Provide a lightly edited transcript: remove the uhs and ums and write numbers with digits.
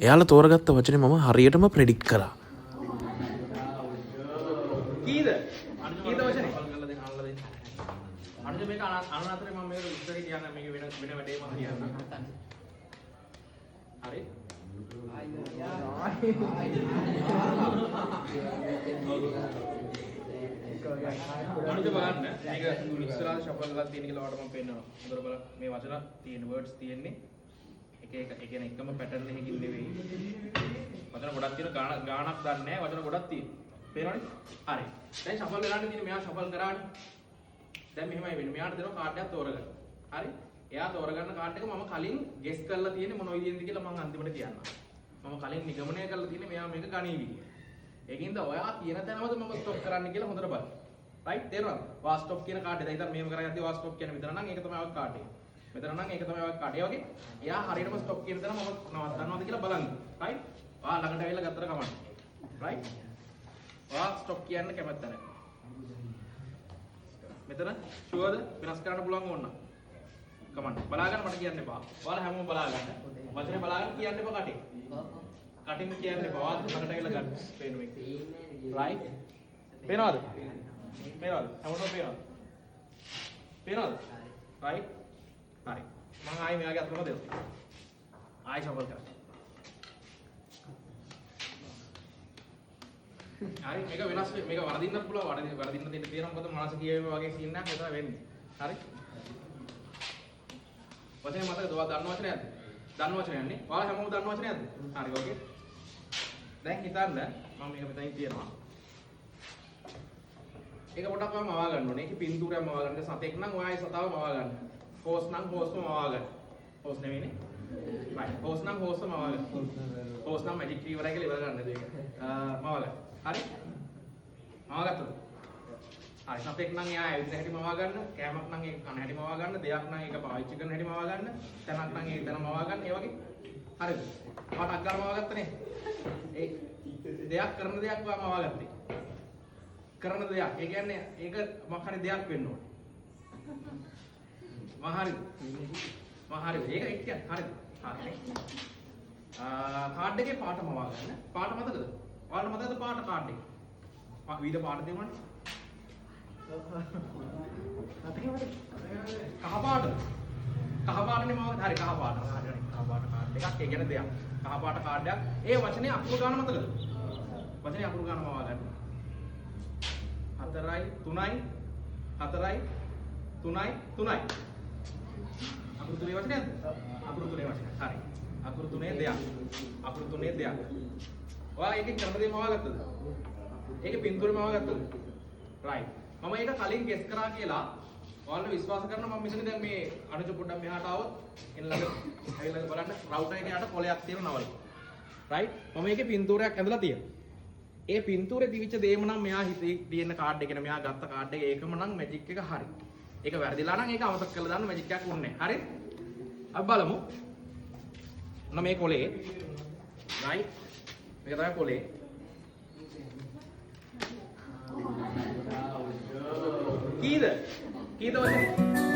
එයාලා තෝරගත්ත වචනේ මම හරියටම ප්‍රෙඩික්ට් කරා. කීද? කීද වචනේ? අනිත් මේක අනුනාතරේ මම මේකට උත්තරේ කියන්න මේක වෙන වැඩේ මම කියන්න. හරි? අනිත් බලන්න මේක ඉස්සරහට ෂෆල් එකක් තියෙන කියලා ඔයාලට මම පෙන්නනවා. හොඳට බලන්න මේ වචන තියෙන words තියෙන්නේ එක එක ඒ කියන්නේ එකම pattern එකකින් නෙවෙයි. වචන ගොඩක් තියෙන ගාණක් දන්නේ නැහැ වචන ගොඩක් තියෙනවා. පේනවනේ? හරි. දැන් ෂෆල් වෙලානේ තියෙන්නේ මෙයා ෂෆල් කරානේ. දැන් මෙහෙමයි වෙන්නේ. මෙයාට දෙනවා කාඩ් එකක් තෝරගන්න. හරි? එයා තෝරගන්න කාඩ් එක මම කලින් ගෙස් කරලා තියෙන්නේ මොන විදියෙන්ද කියලා මම අන්තිමට කියන්නම්. මම කලින් නිගමනය කරලා තියෙන්නේ මෙයා මේක ගණීවි කියලා. ඒකින්ද ඔයා කියන තැනමද මම ස්ටොප් කරන්න කියලා හොඳට බලන්න. රයිට්? තේරුණාද? වා ස්ටොප් කියන කාඩ් එක. දැන් ඉතින් මේව කරගත්තී වා ස්ටොප් කියන විතර නම් ඒක තමයි ඔය කාඩ් එක. මෙතන නම් ඒක තමයි ඔය කාඩ්. ඒ වගේ එයා හරියටම ස්ටොප් කියන තැන මම නවත්තනවාද කියලා බලන්න. රයිට්? වා ළඟට ඇවිල්ලා ගත්තට කමන්න. රයිට්? වා ස්ටොප් කියන්න කැමැත්ත නැහැ. මෙතන ෂුවර්ද වෙනස් කරන්න පුළුවන් ඕන නම් කමන්න බලාගන්න මට කියන්න එපා. ඔයාලා හැමෝම බලාගන්න. වචනේ බලාගන්න කියන්න එපා කටින්. කටින් කියන්න එපා. ඔයාලා ළඟට ඇවිල්ලා ගන්න. පේන මේක. රයිට්? පේනවද? පේනවද? හැමෝටම පේනවද? පේනවද? රයිට්? හරි. මම ආයි මෙයාගේ අතම දෙනවා. ආයි ෂෆල් කරා. හරි මේක වෙනස් මේක වරදින්නත් පුළුවන් වරදින්න දෙන්න තියෙනවා මොකද මානස කියවීම වගේ සීන් එකක් මෙතන වෙන්නේ. හරි? වචනේ මතකද? ඔයා දන්න වචනයක්ද? දන්න වචනයක් නේ. ඔයාලා හැමෝම දන්න වචනයක්ද? හරි ඕකේ. දැන් හිතන්න මම මේක මෙතනින් තියනවා. ඒක පොඩක් මම මවා ගන්න ඕනේ. ඒකේ පින්තූරයක් මවා ගන්න. සතෙක් නම් ඔයා ඒ සතාව මවා ගන්න. හෝස් නම් හෝස්ම මවා ගන්න. හෝස් නෙවෙයිනේ. right. හෝස් නම් හෝස්ම මවා ගන්න. හෝස් නම් මැජික් ට්‍රී වරයි කියලා ඉවර ගන්න දෙයක. මවා ගන්න. හරි? මවා ගත්තද? හරි. සතෙක් නම් එයා ඇවිදින හැටි මවා ගන්න. කෑමක් නම් ඒක කන හැටි මවා ගන්න. දෙයක් නම් ඒක පාවිච්චි කරන හැටි මවා ගන්න. තැනක් නම් ඒක තැන මවා ගන්න. ඒ වගේ. හරිද? පාටක් ගන්න මවා ගත්තනේ. ඒ දෙයක් කරන දෙයක් මවා ගත්තේ. කරන දෙයක්. ඒ කියන්නේ ඒක මොකක් හරි දෙයක් වෙන්න ඕනේ. මම හරිද? මම හරිද? ඒක කියන්නේ හරිද? හරි. කාඩ් එකේ පාට මවා ගන්න. පාට මතකද? ඔයාලට මතකද පාට කාඩ් එක? විවිධ පාට දෙවන්නේ. කහ පාට. කහ පාටනේ මම හරි කහ පාට. හරි කහ පාට කාඩ් එකක්. ඒ කියන්නේ දෙයක්. කහ පාට කාඩ් එකක්. ඒ වචනේ අකුරු ගන්න මතකද? වචනේ අකුරු ගන්න මවා ගන්න. 4යි 3යි 4යි 3යි 3යි. අකුරු තුනේ වචනයක්ද? අකුරු තුනේ වචනයක්. හරි. අකුරු තුනේ දෙයක්. අකුරු තුනේ දෙයක්. ඔයා ඒකේ කරන දේ මවා ගත්තද? ඒකේ පින්තූරේ මවා ගත්තද? right. මම ඒක කලින් ගෙස් කරා කියලා ඔයාලට විශ්වාස කරනවා මම මෙතන දැන් මේ අනුජ පොඩ්ඩක් මෙහාට ආවොත් එන්න ළඟ ඇවිල්ලා බලන්න රවුටර් එකේ යට කොලයක් තියෙනවවල. right. මම ඒකේ පින්තූරයක් ඇඳලා තියෙනවා. ඒ පින්තූරේ දිවිච්ච දේම නම් මෙයා හිතේ තියෙන කාඩ් එක නේ මෙයා ගත්ත කාඩ් එක ඒකම නම් මැජික් එක හරි. ඒක වැරදිලා නම් ඒක අමතක කරලා දාන්න මැජික් එකක් උන්නේ නැහැ. හරි? අපි බලමු. ඔන්න මේ කොලේ. right. මේක තමයි කොලේ. කීද? කීද වචනේ?